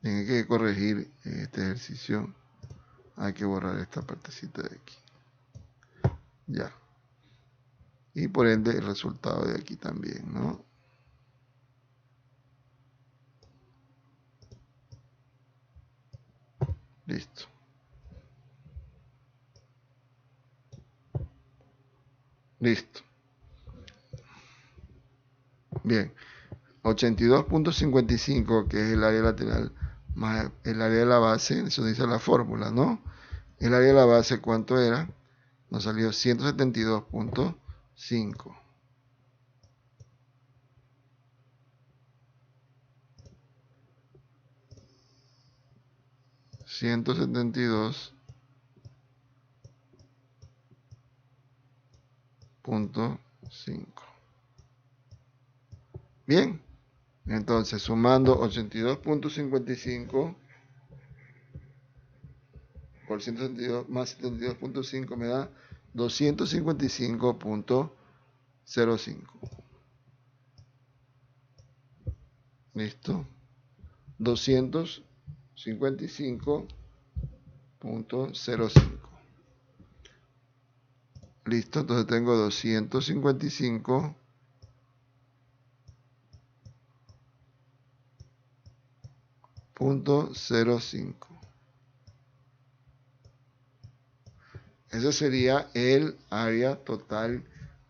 Bien, hay que corregir este ejercicio. Hay que borrar esta partecita de aquí. Ya. Y por ende el resultado de aquí también, ¿no? Listo. Listo. Bien. 82.55, que es el área lateral, más el área de la base, eso dice la fórmula, ¿no? El área de la base, ¿cuánto era? Nos salió 172.5. 172.5. Bien, entonces sumando 82.55 por 172 más 72.5 me da 255.05. ¿Listo? 255.05. Listo, entonces tengo 255.05. Ese sería el área total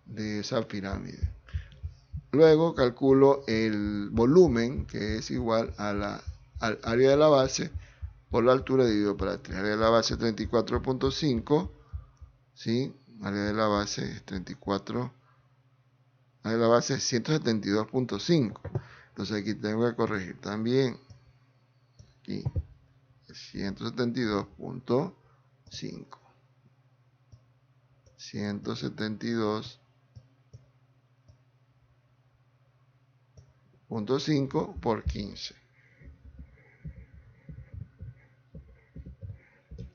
de esa pirámide. Luego calculo el volumen, que es igual al área de la base por la altura dividido por 3. Área de la base 34.5, ¿sí? Área de la base es 34. Área de la base es 172.5. Entonces aquí tengo que corregir también. Aquí 172.5. 172.5 por 15.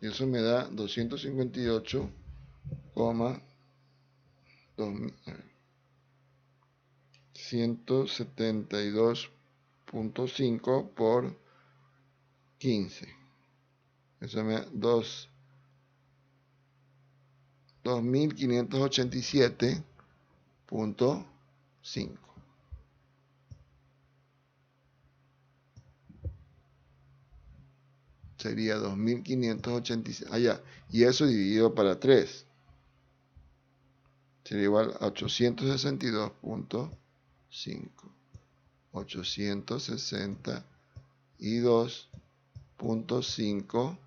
Y eso me da 172.5 por 15. Eso me da 2587.5. Sería 2586. Allá. Y eso dividido para 3. sería igual a 862.5. 862.5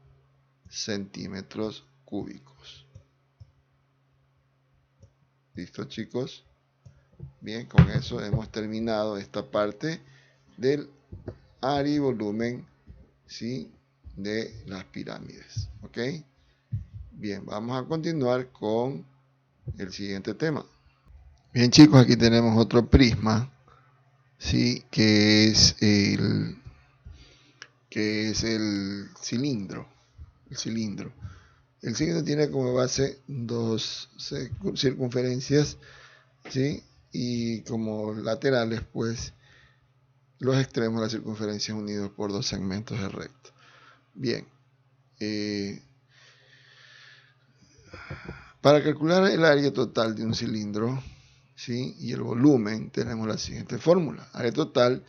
centímetros cúbicos. ¿Listo, chicos? Bien, con eso hemos terminado esta parte del área y volumen, ¿sí?, de las pirámides. ¿Ok? Bien, vamos a continuar con el siguiente tema. Bien, chicos, aquí tenemos otro prisma, ¿sí?, que es el cilindro. El cilindro tiene como base dos circunferencias, ¿sí?, y como laterales, pues, los extremos de la circunferencia unidos por dos segmentos de recto. Bien, para calcular el área total de un cilindro, ¿sí?, y el volumen, tenemos la siguiente fórmula. Área total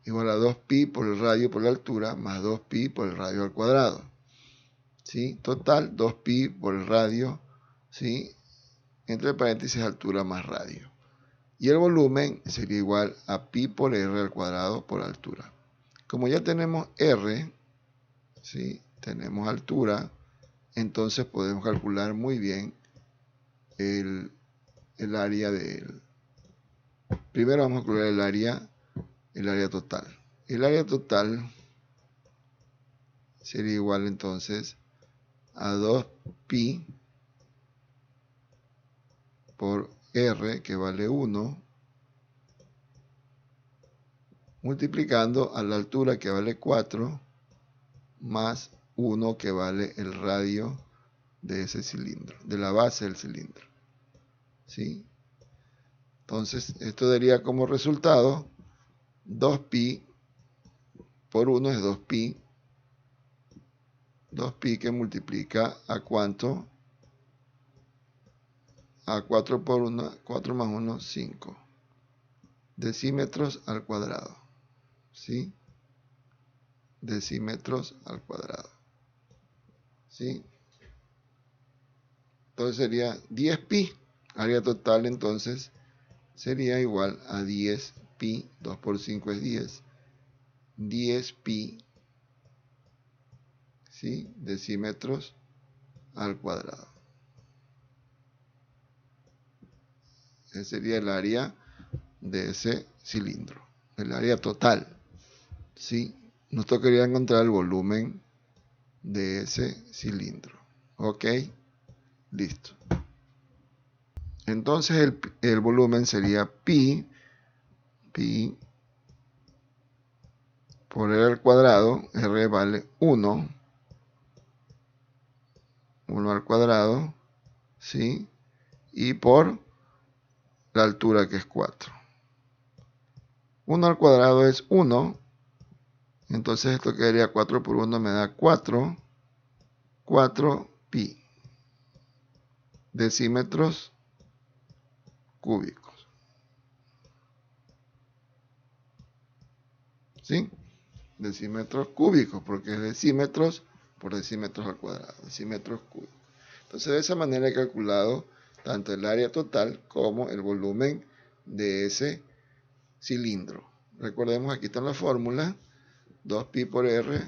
igual a 2pi por el radio por la altura más 2pi por el radio al cuadrado. ¿Sí? Total, 2pi por el radio, ¿sí?, entre paréntesis altura más radio. Y el volumen sería igual a pi por r al cuadrado por altura. Como ya tenemos r, ¿sí?, tenemos altura, entonces podemos calcular muy bien el área del... Primero vamos a calcular el área total. El área total sería igual entonces a 2pi por r, que vale 1, multiplicando a la altura, que vale 4, más 1, que vale el radio de ese cilindro, de la base del cilindro. ¿Sí? Entonces, esto daría como resultado 2pi por 1 es 2pi. 2pi que multiplica a ¿cuánto? A 4 por 1, 4 más 1, 5 decímetros al cuadrado. ¿Sí? Decímetros al cuadrado. ¿Sí? Entonces sería 10pi. Área total entonces sería igual a 10pi. 2 por 5 es 10. 10pi, ¿sí?, decímetros al cuadrado. Ese sería el área de ese cilindro. El área total. ¿Sí? Nos tocaría encontrar el volumen de ese cilindro. ¿Ok? Listo. Entonces el volumen sería pi por r al cuadrado. R vale 1 al cuadrado, ¿sí?, y por la altura, que es 4. 1 al cuadrado es 1, entonces esto quedaría 4 por 1 me da 4 pi decímetros cúbicos. ¿Sí? Decímetros cúbicos, porque es decímetros por decímetros al cuadrado, decímetros cúbicos. Entonces, de esa manera he calculado tanto el área total como el volumen de ese cilindro. Recordemos, aquí está la fórmula: 2pi por r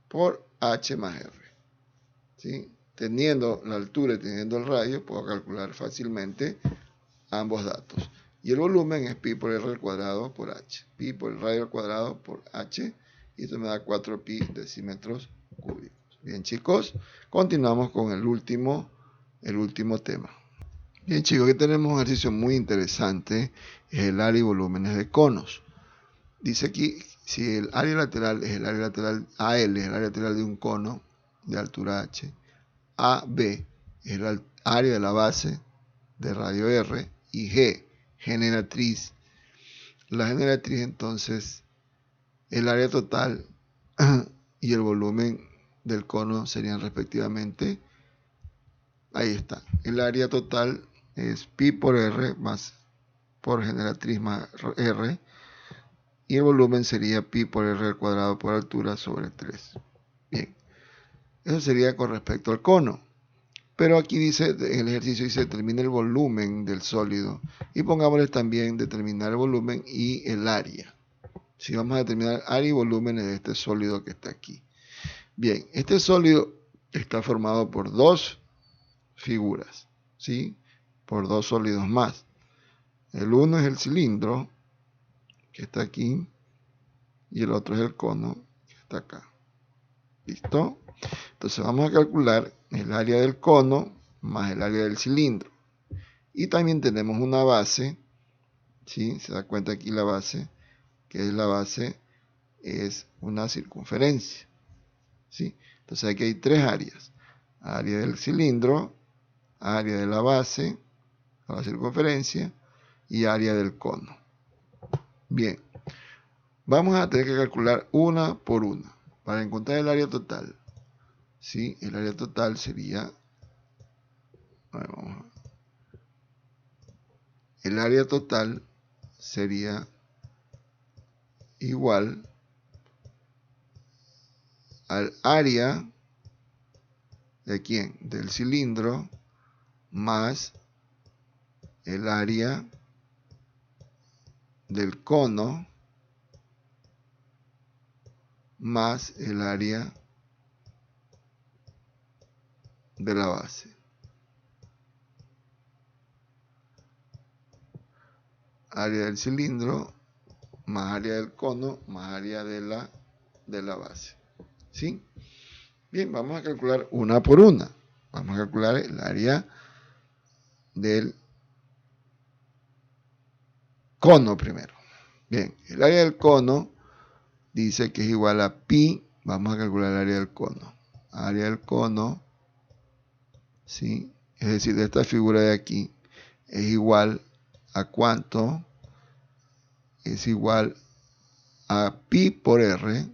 por h más r. ¿Sí? Teniendo la altura y teniendo el radio, puedo calcular fácilmente ambos datos. Y el volumen es pi por r al cuadrado por h. Pi por el radio al cuadrado por h. Y esto me da 4pi decímetros cúbicos. Bien, chicos, continuamos con el último tema. Bien, chicos, aquí tenemos un ejercicio muy interesante. Es el área y volúmenes de conos. Dice aquí, si el área lateral es el área lateral AL, es el área lateral de un cono de altura h, AB es el área de la base de radio R, y G, generatriz. La generatriz, entonces, el área total y el volumen del cono serían respectivamente, ahí está, el área total es pi por r más por generatriz más r, y el volumen sería pi por r al cuadrado por altura sobre 3. Bien, eso sería con respecto al cono. Pero aquí dice, en el ejercicio dice determina el volumen del sólido. Y pongámosle también determinar el volumen y el área. Si vamos a determinar área y volumen de este sólido que está aquí. Bien, este sólido está formado por dos figuras, ¿sí? Por dos sólidos más. El uno es el cilindro, que está aquí, y el otro es el cono, que está acá. ¿Listo? Entonces vamos a calcular el área del cono más el área del cilindro. Y también tenemos una base, ¿sí? Se da cuenta aquí la base, que es la base, es una circunferencia, ¿sí? Entonces aquí hay tres áreas. Área del cilindro, área de la base, la circunferencia, y área del cono. Bien, vamos a tener que calcular una por una para encontrar el área total. ¿Sí? El área total sería, el área total sería igual al área de quién, del cilindro, más el área del cono más el área de la base. Área del cilindro más área del cono más área de la base. ¿Sí? Bien, vamos a calcular una por una. Vamos a calcular el área del cono primero. Bien, el área del cono dice que es igual a pi. Vamos a calcular el área del cono. Área del cono, ¿sí? Es decir, de esta figura de aquí, es igual a cuánto? Es igual a pi por r,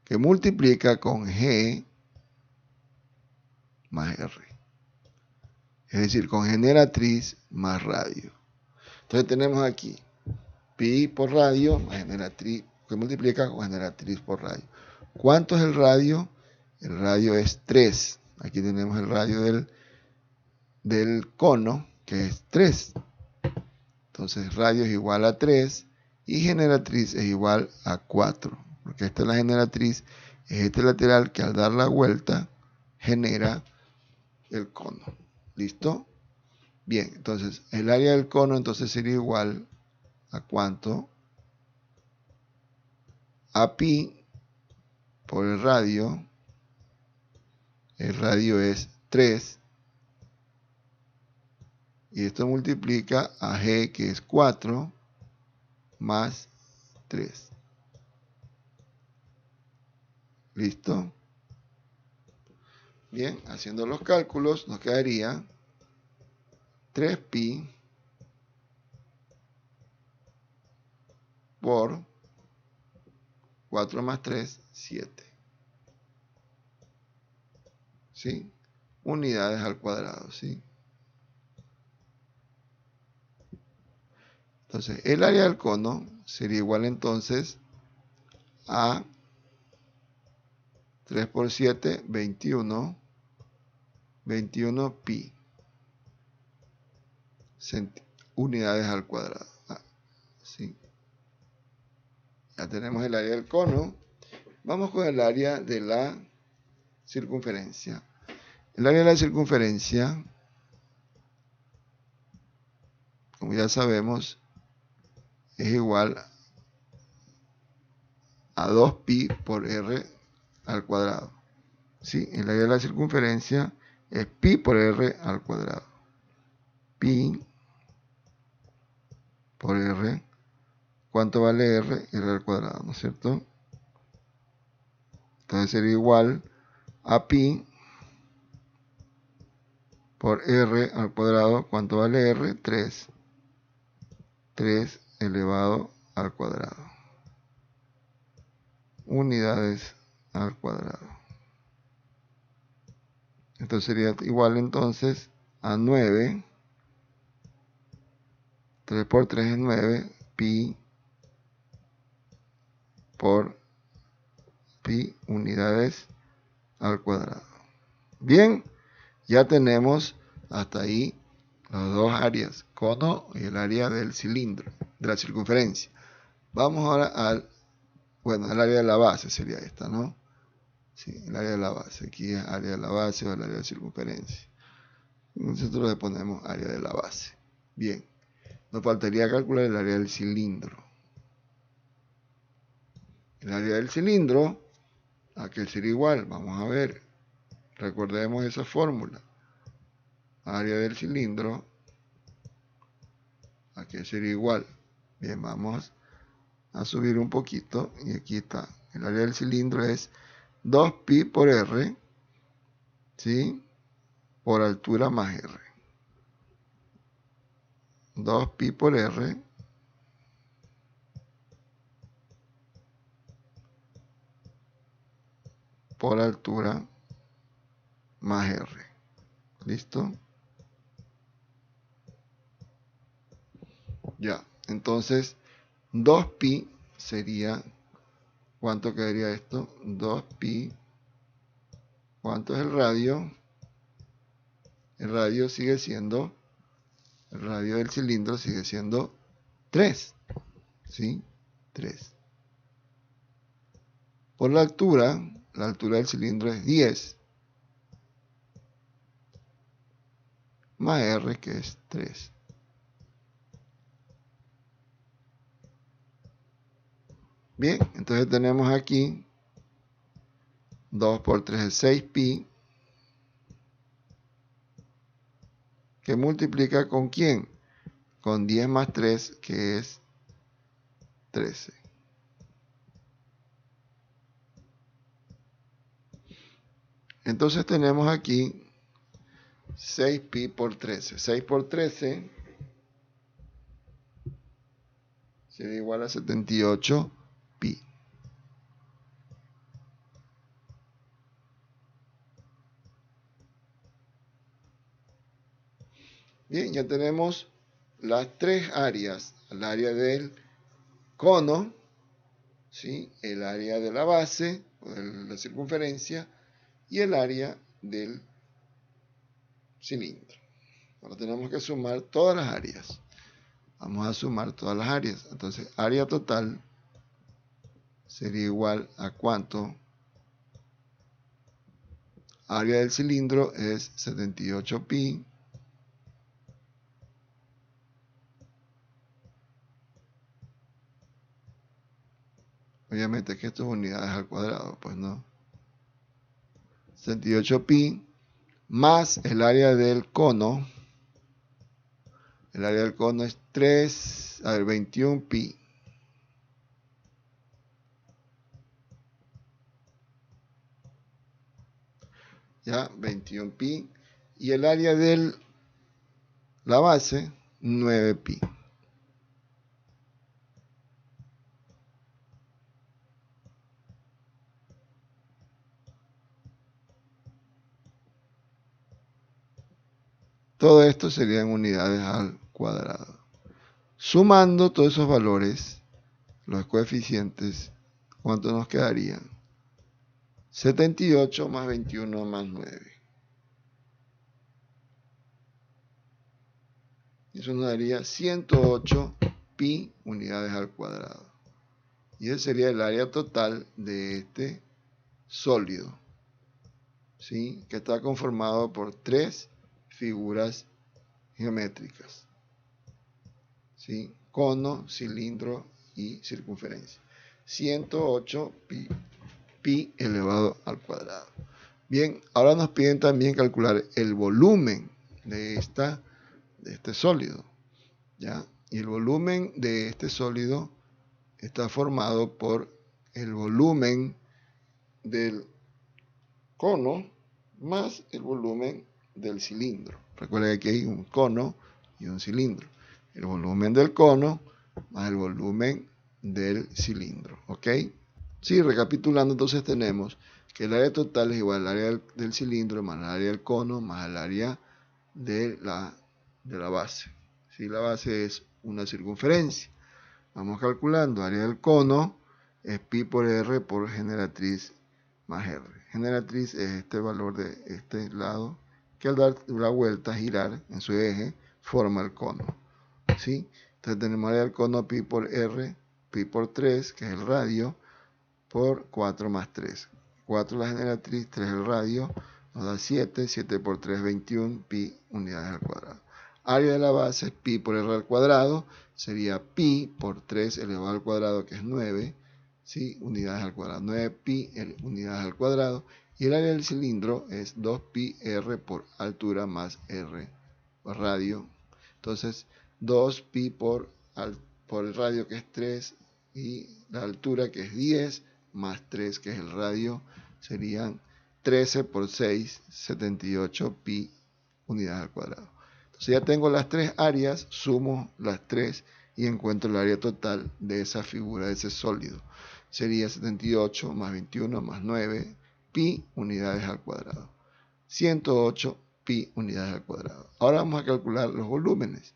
que multiplica con g más r. Es decir, con generatriz más radio. Entonces tenemos aquí pi por radio más generatriz, que multiplica con generatriz por radio. ¿Cuánto es el radio? El radio es 3. Aquí tenemos el radio del cono, que es 3. Entonces radio es igual a 3 y generatriz es igual a 4. Porque esta es la generatriz, es este lateral que al dar la vuelta genera el cono. ¿Listo? Bien, entonces el área del cono entonces sería igual a cuánto? A pi por el radio es 3, y esto multiplica a g, que es 4, más 3. ¿Listo? Bien, haciendo los cálculos nos quedaría 3pi por 4 más 3, 7. ¿Sí? Unidades al cuadrado, ¿sí? Entonces, el área del cono sería igual entonces a 3 por 7, 21, 21 pi unidades al cuadrado. ¿Sí? Ya tenemos el área del cono. Vamos con el área de la circunferencia. El área de la circunferencia, como ya sabemos, es igual a 2pi por r al cuadrado. ¿Sí? El área de la circunferencia es pi por r al cuadrado. Pi por r. ¿Cuánto vale r? R al cuadrado, ¿no es cierto? Entonces sería igual a pi por r al cuadrado. ¿Cuánto vale r? 3. 3 elevado al cuadrado. Unidades al cuadrado. Esto sería igual entonces a 9. 3 por 3 es 9. Pi por pi unidades al cuadrado. Bien, ya tenemos hasta ahí las dos áreas, cono y el área del cilindro, de la circunferencia. Vamos ahora al área de la base sería esta, ¿no? Sí, el área de la base. Aquí es área de la base o el área de circunferencia. Nosotros le ponemos área de la base. Bien, nos faltaría calcular el área del cilindro. El área del cilindro, ¿a qué sería igual? Vamos a ver. Recordemos esa fórmula. Área del cilindro, ¿a qué sería igual? Bien, vamos a subir un poquito y aquí está. El área del cilindro es 2pi por r, ¿sí? Por altura más r. 2pi por r por altura más r. ¿Listo? Ya, entonces 2pi sería, ¿cuánto quedaría esto? 2pi, ¿cuánto es el radio? El radio sigue siendo, el radio del cilindro sigue siendo 3, ¿sí? 3. Por la altura del cilindro es 10, más r que es 3. Bien, entonces tenemos aquí 2 por 3 es 6pi, que multiplica ¿con quién? Con 10 más 3, que es 13. Entonces tenemos aquí 6pi por 13. 6 por 13 sería igual a 78pi. Bien, ya tenemos las tres áreas. El área del cono, ¿sí? El área de la base, o de la circunferencia, y el área del cilindro. Ahora tenemos que sumar todas las áreas. Vamos a sumar todas las áreas. Entonces, área total sería igual a ¿cuánto? Área del cilindro es 78pi. Obviamente que esto es unidades al cuadrado, pues no. 78pi más el área del cono. El área del cono es 21pi. Ya, 21pi. Y el área de la base, 9pi. Todo esto serían unidades al cuadrado. Sumando todos esos valores, los coeficientes, ¿cuánto nos quedarían? 78 más 21 más 9. Eso nos daría 108 pi unidades al cuadrado. Y ese sería el área total de este sólido, ¿sí? Que está conformado por tres figuras geométricas, ¿sí? Cono, cilindro y circunferencia. 108 pi elevado al cuadrado. Bien, ahora nos piden también calcular el volumen de este sólido, ¿ya? Y el volumen de este sólido está formado por el volumen del cono más el volumen del cilindro. Recuerden que aquí hay un cono y un cilindro. El volumen del cono más el volumen del cilindro, ¿ok? Sí, recapitulando, entonces tenemos que el área total es igual al área del cilindro más el área del cono más el área de la base. ¿Sí? La base es una circunferencia. Vamos calculando, área del cono es pi por r por generatriz más R. Generatriz es este valor de este lado, que al dar la vuelta, girar en su eje, forma el cono. ¿Sí? Entonces tenemos área del cono pi por R, pi por 3, que es el radio, por 4 más 3. 4 la generatriz, 3 el radio, nos da 7, 7 por 3, 21, pi unidades al cuadrado. Área de la base es pi por R al cuadrado, sería pi por 3 elevado al cuadrado, que es 9, ¿sí? Unidades al cuadrado, 9 pi unidades al cuadrado, y el área del cilindro es 2 pi R por altura más R por radio. Entonces 2 pi por el radio, que es 3, y la altura, que es 10, más 3, que es el radio, serían 13 por 6, 78 pi unidades al cuadrado. Entonces ya tengo las tres áreas, sumo las tres y encuentro el área total de esa figura, de ese sólido. Sería 78 más 21 más 9 pi unidades al cuadrado. 108 pi unidades al cuadrado. Ahora vamos a calcular los volúmenes.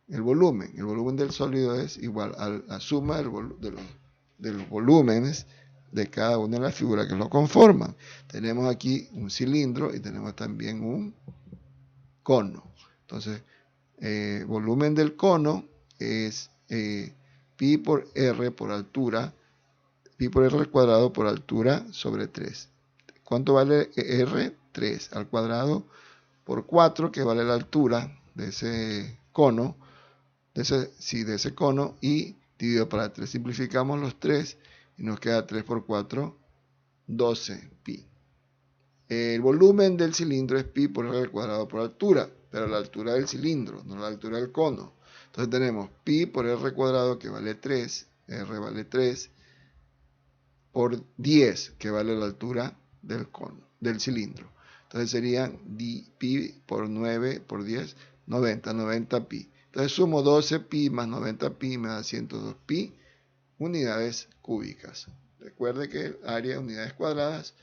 El volumen del sólido es igual a la suma de los volúmenes de cada una de las figuras que lo conforman. Tenemos aquí un cilindro y tenemos también un cono. Entonces, volumen del cono es pi por R por altura, pi por R al cuadrado por altura sobre 3. ¿Cuánto vale R? 3 al cuadrado por 4, que vale la altura de ese cono, de ese cono, y dividido para 3. Simplificamos los 3 y nos queda 3 por 4, 12 pi. El volumen del cilindro es pi por R al cuadrado por altura, pero la altura del cilindro, no la altura del cono. Entonces tenemos pi por R cuadrado, que vale 3, R vale 3, por 10, que vale la altura del cono, del cilindro. Entonces serían pi por 9 por 10, 90 pi. Entonces sumo 12 pi más 90 pi, me da 102 pi unidades cúbicas. Recuerde que el área unidades cuadradas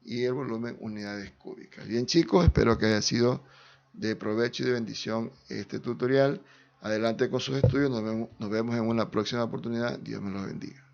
y el volumen unidades cúbicas. Bien, chicos, espero que haya sido de provecho y de bendición este tutorial. Adelante con sus estudios, nos vemos en una próxima oportunidad. Dios me los bendiga.